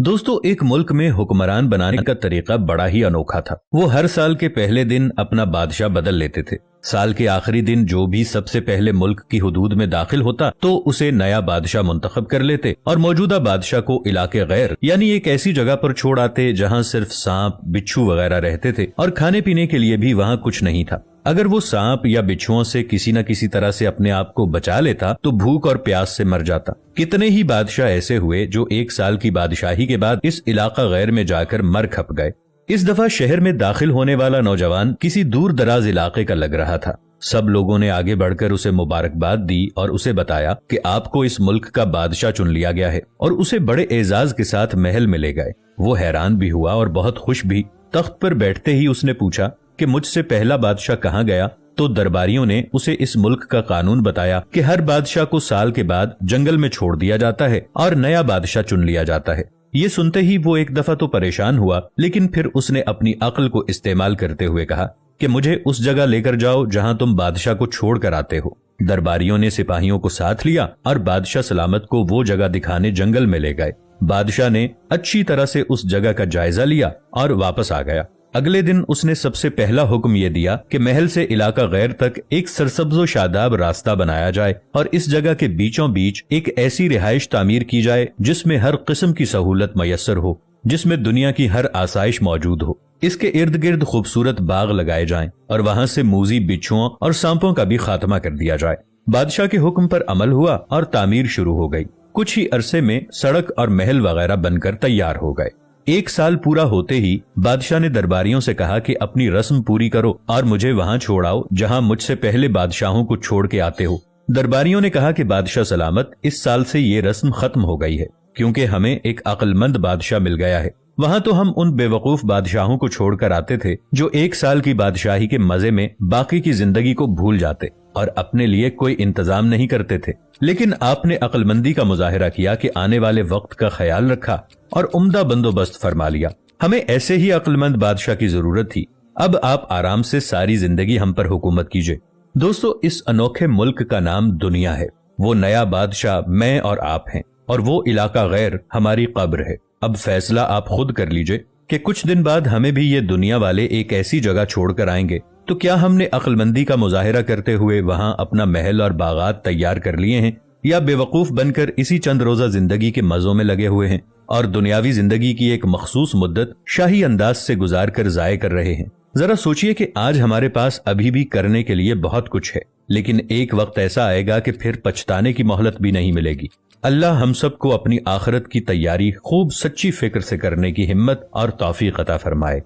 दोस्तों, एक मुल्क में हुक्मरान बनाने का तरीका बड़ा ही अनोखा था। वो हर साल के पहले दिन अपना बादशाह बदल लेते थे। साल के आखिरी दिन जो भी सबसे पहले मुल्क की हुदूद में दाखिल होता तो उसे नया बादशाह मुंतखब कर लेते और मौजूदा बादशाह को इलाके गैर यानी एक ऐसी जगह पर छोड़ आते जहाँ सिर्फ सांप बिच्छू वगैरह रहते थे और खाने पीने के लिए भी वहाँ कुछ नहीं था। अगर वो सांप या बिच्छुओं से किसी न किसी तरह से अपने आप को बचा लेता तो भूख और प्यास से मर जाता। कितने ही बादशाह ऐसे हुए जो एक साल की बादशाही के बाद इस इलाका गैर में जाकर मर खप गए। इस दफा शहर में दाखिल होने वाला नौजवान किसी दूर दराज इलाके का लग रहा था। सब लोगों ने आगे बढ़कर उसे मुबारकबाद दी और उसे बताया कि आपको इस मुल्क का बादशाह चुन लिया गया है और उसे बड़े एजाज के साथ महल में ले गए। वो हैरान भी हुआ और बहुत खुश भी। तख्त पर बैठते ही उसने पूछा कि मुझसे पहला बादशाह कहाँ गया? तो दरबारियों ने उसे इस मुल्क का कानून बताया कि हर बादशाह को साल के बाद जंगल में छोड़ दिया जाता है और नया बादशाह चुन लिया जाता है। ये सुनते ही वो एक दफा तो परेशान हुआ, लेकिन फिर उसने अपनी अक्ल को इस्तेमाल करते हुए कहा कि मुझे उस जगह लेकर जाओ जहाँ तुम बादशाह को छोड़ कर आते हो। दरबारियों ने सिपाहियों को साथ लिया और बादशाह सलामत को वो जगह दिखाने जंगल में ले गए। बादशाह ने अच्छी तरह से उस जगह का जायजा लिया और वापस आ गया। अगले दिन उसने सबसे पहला हुक्म ये दिया कि महल से इलाका गैर तक एक सरसब्जो शादाब रास्ता बनाया जाए और इस जगह के बीचों बीच एक ऐसी रिहाइश तामीर की जाए जिसमें हर किस्म की सहूलत मयसर हो, जिसमें दुनिया की हर आसाइश मौजूद हो। इसके इर्द गिर्द खूबसूरत बाग लगाए जाएं और वहाँ से मूजी बिच्छुओं और सांपों का भी खात्मा कर दिया जाए। बादशाह के हुक्म पर अमल हुआ और तामीर शुरू हो गई। कुछ ही अरसे में सड़क और महल वगैरह बनकर तैयार हो गए। एक साल पूरा होते ही बादशाह ने दरबारियों से कहा कि अपनी रस्म पूरी करो और मुझे वहां छोड़ आओ जहां मुझसे पहले बादशाहों को छोड़ के आते हो। दरबारियों ने कहा कि बादशाह सलामत, इस साल से ये रस्म खत्म हो गई है क्योंकि हमें एक अक्लमंद बादशाह मिल गया है। वहां तो हम उन बेवकूफ बादशाहों को छोड़कर आते थे जो एक साल की बादशाही के मजे में बाकी की जिंदगी को भूल जाते और अपने लिए कोई इंतजाम नहीं करते थे। लेकिन आपने अक्लमंदी का मुजाहिरा किया कि आने वाले वक्त का ख्याल रखा और उम्दा बंदोबस्त फरमा लिया। हमें ऐसे ही अक्लमंद बादशाह की जरूरत थी। अब आप आराम से सारी जिंदगी हम पर हुकूमत कीजिए। दोस्तों, इस अनोखे मुल्क का नाम दुनिया है। वो नया बादशाह मैं और आप हैं और वो इलाका गैर हमारी कब्र है। अब फैसला आप खुद कर लीजिए कि कुछ दिन बाद हमें भी ये दुनिया वाले एक ऐसी जगह छोड़कर आएंगे तो क्या हमने अक्लमंदी का मुजाहिरा करते हुए वहां अपना महल और बागात तैयार कर लिए हैं या बेवकूफ बनकर इसी चंद रोजा जिंदगी के मजों में लगे हुए हैं और दुनियावी जिंदगी की एक मखसूस मुद्दत शाही अंदाज से गुजार कर जाये कर रहे हैं। जरा सोचिए कि आज हमारे पास अभी भी करने के लिए बहुत कुछ है, लेकिन एक वक्त ऐसा आएगा कि फिर पछताने की मोहलत भी नहीं मिलेगी। अल्लाह हम सबको अपनी आखिरत की तैयारी खूब सच्ची फिक्र से करने की हिम्मत और तौफीक अता फरमाए।